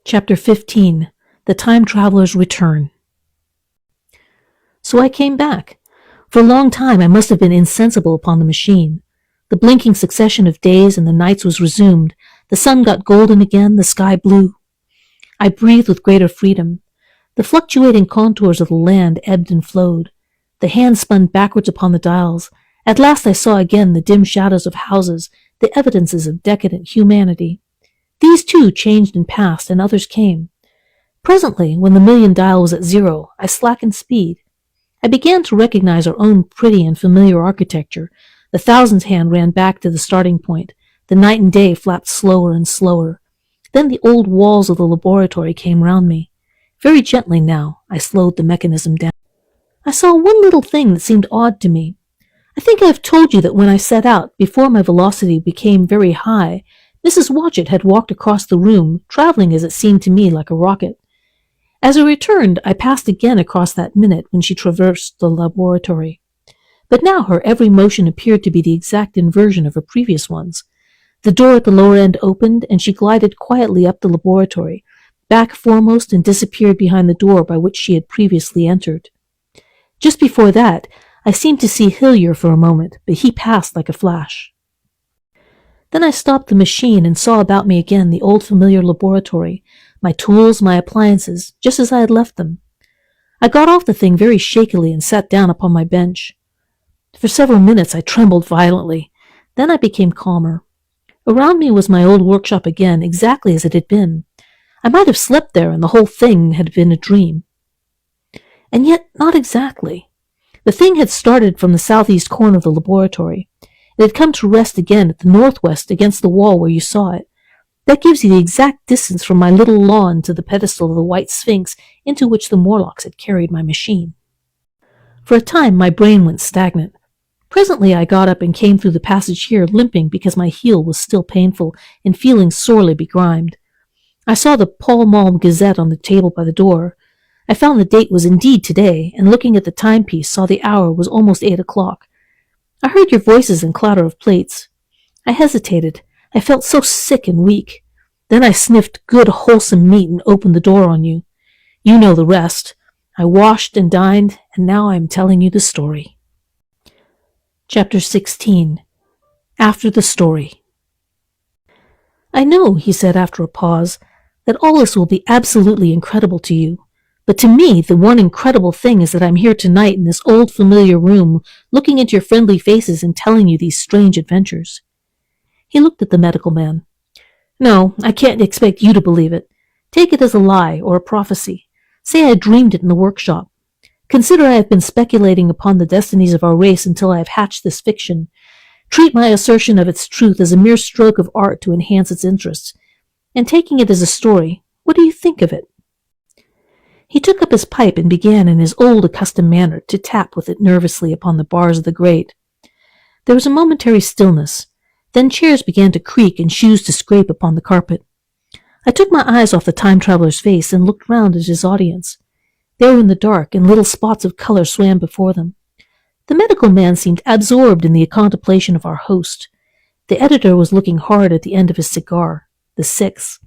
Chapter 15. The Time Traveler's Return. So I came back. For a long time I must have been insensible upon the machine. The blinking succession of days and the nights was resumed. The sun got golden again, the sky blue. I breathed with greater freedom. The fluctuating contours of the land ebbed and flowed. The hands spun backwards upon the dials. At last I saw again the dim shadows of houses, the evidences of decadent humanity. These too changed and passed, and others came. Presently, when the million dial was at 0, I slackened speed. I began to recognize our own pretty and familiar architecture. The thousands hand ran back to the starting point. The night and day flapped slower and slower. Then the old walls of the laboratory came round me. Very gently now, I slowed the mechanism down. I saw one little thing that seemed odd to me. I think I have told you that when I set out, before my velocity became very high, Mrs. Watchett had walked across the room, traveling as it seemed to me like a rocket. As I returned, I passed again across that minute when she traversed the laboratory. But now her every motion appeared to be the exact inversion of her previous ones. The door at the lower end opened, and she glided quietly up the laboratory, back foremost, and disappeared behind the door by which she had previously entered. Just before that, I seemed to see Hillier for a moment, but he passed like a flash. Then I stopped the machine and saw about me again the old familiar laboratory, my tools, my appliances, just as I had left them. I got off the thing very shakily and sat down upon my bench. For several minutes I trembled violently. Then I became calmer. Around me was my old workshop again, exactly as it had been. I might have slept there and the whole thing had been a dream. And yet not exactly. The thing had started from the southeast corner of the laboratory. It had come to rest again at the northwest against the wall where you saw it. That gives you the exact distance from my little lawn to the pedestal of the White Sphinx into which the Morlocks had carried my machine. For a time my brain went stagnant. Presently I got up and came through the passage here, limping because my heel was still painful and feeling sorely begrimed. I saw the Pall Mall Gazette on the table by the door. I found the date was indeed today, and looking at the timepiece saw the hour was almost 8 o'clock. I heard your voices and clatter of plates. I hesitated. I felt so sick and weak. Then I sniffed good, wholesome meat and opened the door on you. You know the rest. I washed and dined, and now I am telling you the story. Chapter 16. After the Story. I know, he said after a pause, that all this will be absolutely incredible to you. But to me, the one incredible thing is that I'm here tonight in this old familiar room, looking into your friendly faces and telling you these strange adventures. He looked at the medical man. No, I can't expect you to believe it. Take it as a lie or a prophecy. Say I dreamed it in the workshop. Consider I have been speculating upon the destinies of our race until I have hatched this fiction. Treat my assertion of its truth as a mere stroke of art to enhance its interests. And taking it as a story, what do you think of it? He took up his pipe and began in his old accustomed manner to tap with it nervously upon the bars of the grate. There was a momentary stillness. Then chairs began to creak and shoes to scrape upon the carpet. I took my eyes off the time traveler's face and looked round at his audience. They were in the dark, and little spots of color swam before them. The medical man seemed absorbed in the contemplation of our host. The editor was looking hard at the end of his cigar, the 6th.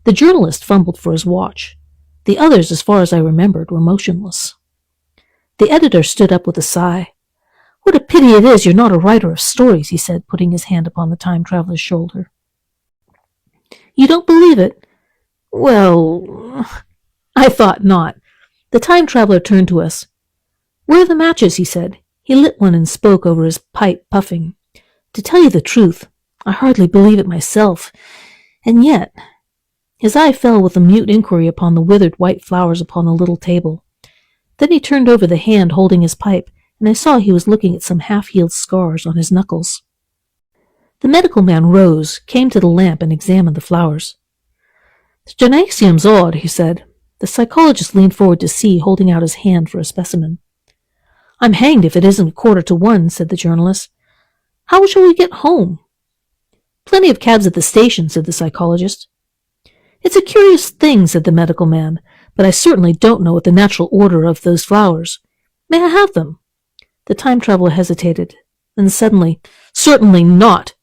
The journalist fumbled for his watch. The others, as far as I remembered, were motionless. The editor stood up with a sigh. What a pity it is you're not a writer of stories, he said, putting his hand upon the time traveler's shoulder. You don't believe it? Well, I thought not. The time traveler turned to us. Where are the matches? He said. He lit one and spoke over his pipe, puffing. To tell you the truth, I hardly believe it myself. And yet... His eye fell with a mute inquiry upon the withered white flowers upon the little table. Then he turned over the hand holding his pipe, and I saw he was looking at some half-healed scars on his knuckles. The medical man rose, came to the lamp, and examined the flowers. The gymnasium's odd, he said. The psychologist leaned forward to see, holding out his hand for a specimen. I'm hanged if it isn't 1:45, said the journalist. How shall we get home? Plenty of cabs at the station, said the psychologist. It's a curious thing, said the medical man, but I certainly don't know what the natural order of those flowers. May I have them? The time traveler hesitated. Then suddenly, Certainly not.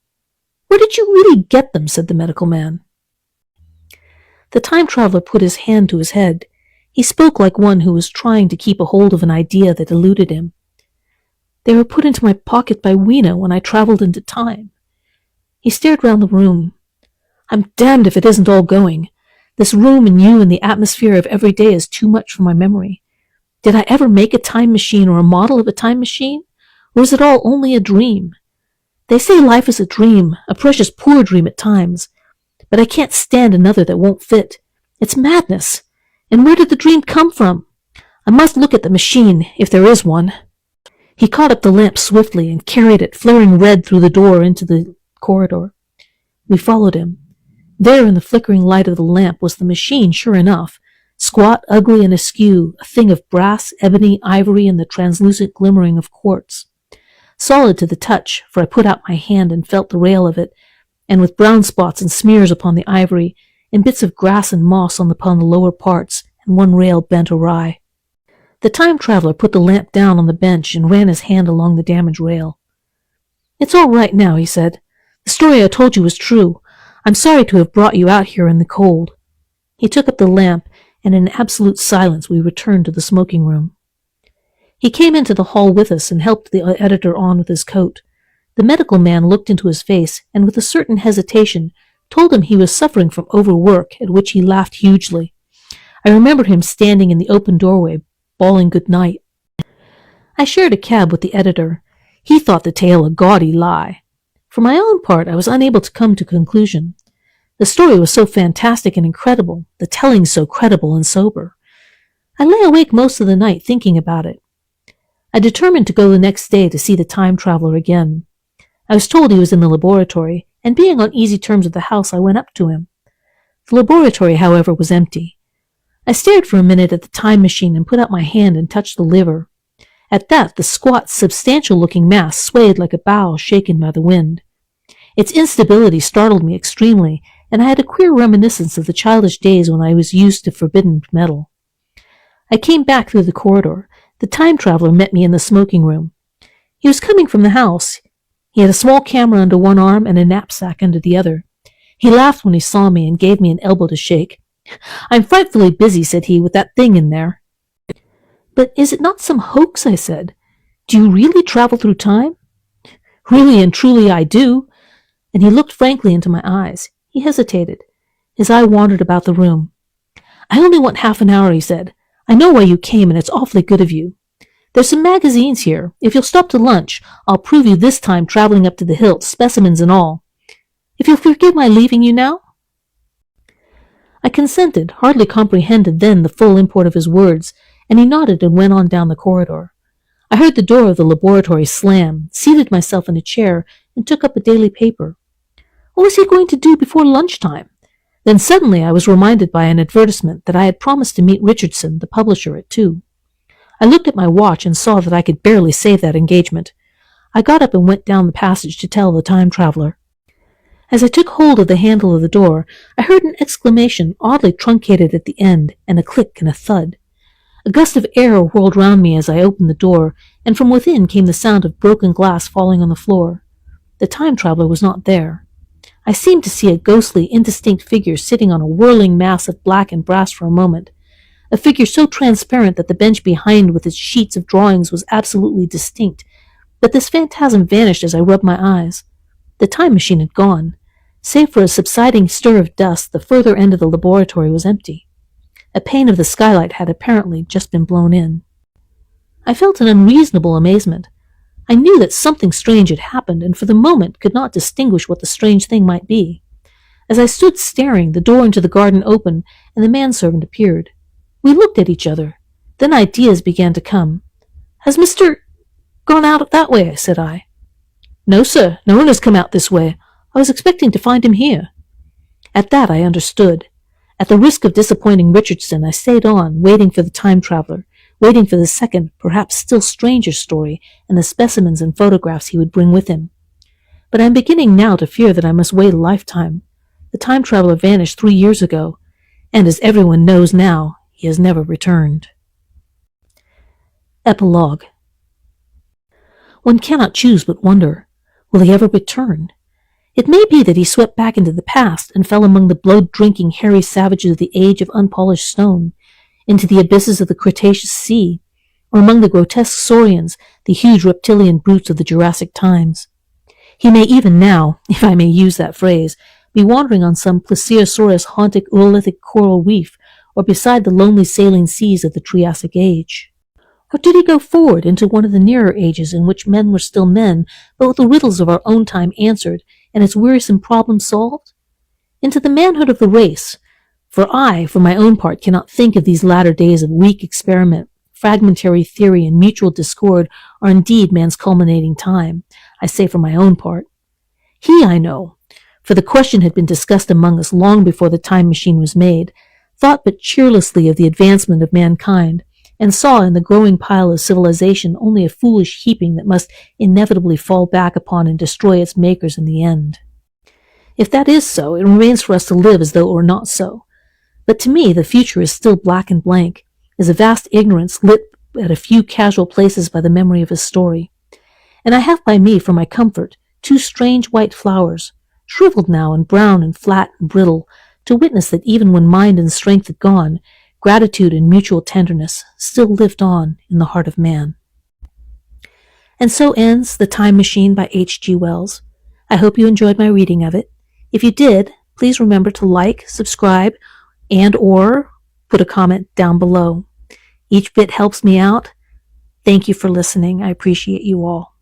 Where did you really get them? Said the medical man. The time traveler put his hand to his head. He spoke like one who was trying to keep a hold of an idea that eluded him. They were put into my pocket by Weena when I traveled into time. He stared round the room. I'm damned if it isn't all going. This room and you and the atmosphere of every day is too much for my memory. Did I ever make a time machine or a model of a time machine? Or is it all only a dream? They say life is a dream, a precious poor dream at times. But I can't stand another that won't fit. It's madness. And where did the dream come from? I must look at the machine, if there is one. He caught up the lamp swiftly and carried it, flaring red through the door into the corridor. We followed him. There in the flickering light of the lamp was the machine, sure enough, squat, ugly, and askew, a thing of brass, ebony, ivory, and the translucent glimmering of quartz. Solid to the touch, for I put out my hand and felt the rail of it, and with brown spots and smears upon the ivory, and bits of grass and moss upon the lower parts, and one rail bent awry. The time traveler put the lamp down on the bench and ran his hand along the damaged rail. It's all right now, he said. The story I told you was true. I'm sorry to have brought you out here in the cold. He took up the lamp, and in absolute silence we returned to the smoking room. He came into the hall with us and helped the editor on with his coat. The medical man looked into his face, and with a certain hesitation told him he was suffering from overwork, at which he laughed hugely. I remember him standing in the open doorway, bawling good night. I shared a cab with the editor. He thought the tale a gaudy lie. For my own part, I was unable to come to a conclusion. The story was so fantastic and incredible, the telling so credible and sober. I lay awake most of the night thinking about it. I determined to go the next day to see the time traveler again. I was told he was in the laboratory, and being on easy terms with the house, I went up to him. The laboratory, however, was empty. I stared for a minute at the time machine and put out my hand and touched the lever. At that, the squat, substantial-looking mass swayed like a bough shaken by the wind. Its instability startled me extremely, and I had a queer reminiscence of the childish days when I was used to forbidden metal. I came back through the corridor. The time traveler met me in the smoking room. He was coming from the house. He had a small camera under one arm and a knapsack under the other. He laughed when he saw me and gave me an elbow to shake. I'm frightfully busy, said he, with that thing in there. But is it not some hoax? I said. Do you really travel through time? Really and truly I do. And he looked frankly into my eyes. He hesitated. His eye wandered about the room. I only want half an hour, he said. I know why you came, and it's awfully good of you. There's some magazines here. If you'll stop to lunch, I'll prove you this time traveling up to the hilt, specimens and all. If you'll forgive my leaving you now? I consented, hardly comprehended then the full import of his words, and he nodded and went on down the corridor. I heard the door of the laboratory slam, seated myself in a chair, and took up a daily paper. What was he going to do before lunchtime? Then suddenly I was reminded by an advertisement that I had promised to meet Richardson, the publisher, at 2. I looked at my watch and saw that I could barely save that engagement. I got up and went down the passage to tell the time traveler. As I took hold of the handle of the door, I heard an exclamation oddly truncated at the end, and a click and a thud. A gust of air whirled round me as I opened the door, and from within came the sound of broken glass falling on the floor. The time traveler was not there. I seemed to see a ghostly, indistinct figure sitting on a whirling mass of black and brass for a moment, a figure so transparent that the bench behind with its sheets of drawings was absolutely distinct, but this phantasm vanished as I rubbed my eyes. The time machine had gone. Save for a subsiding stir of dust, the further end of the laboratory was empty. A pane of the skylight had apparently just been blown in. I felt an unreasonable amazement. I knew that something strange had happened, and for the moment could not distinguish what the strange thing might be. As I stood staring, the door into the garden opened, and the manservant appeared. We looked at each other. Then ideas began to come. Has Mr. gone out that way? Said I. No, sir. No one has come out this way. I was expecting to find him here. At that I understood. At the risk of disappointing Richardson, I stayed on, waiting for the time traveler, waiting for the second, perhaps still stranger story and the specimens and photographs he would bring with him. But I am beginning now to fear that I must wait a lifetime. The time traveler vanished 3 years ago, and as everyone knows now, he has never returned. Epilogue. One cannot choose but wonder, will he ever return? It may be that he swept back into the past and fell among the blood-drinking, hairy savages of the age of unpolished stone, into the abysses of the Cretaceous Sea, or among the grotesque saurians, the huge reptilian brutes of the Jurassic times. He may even now, if I may use that phrase, be wandering on some plesiosaurus-haunted oolithic coral reef, or beside the lonely sailing seas of the Triassic Age. Or did he go forward into one of the nearer ages in which men were still men, but with the riddles of our own time answered, and its wearisome problems solved? Into the manhood of the race, for I, for my own part, cannot think of these latter days of weak experiment, fragmentary theory, and mutual discord are indeed man's culminating time. I say for my own part. He, I know, for the question had been discussed among us long before the time machine was made, thought but cheerlessly of the advancement of mankind, and saw in the growing pile of civilization only a foolish heaping that must inevitably fall back upon and destroy its makers in the end. If that is so, it remains for us to live as though it were not so. But to me the future is still black and blank, is a vast ignorance lit at a few casual places by the memory of his story. And I have by me, for my comfort, 2 strange white flowers, shriveled now and brown and flat and brittle, to witness that even when mind and strength had gone, gratitude and mutual tenderness still lived on in the heart of man. And so ends The Time Machine by H.G.Wells. I hope you enjoyed my reading of it. If you did, please remember to like, subscribe, and or put a comment down below. Each bit helps me out. Thank you for listening. I appreciate you all.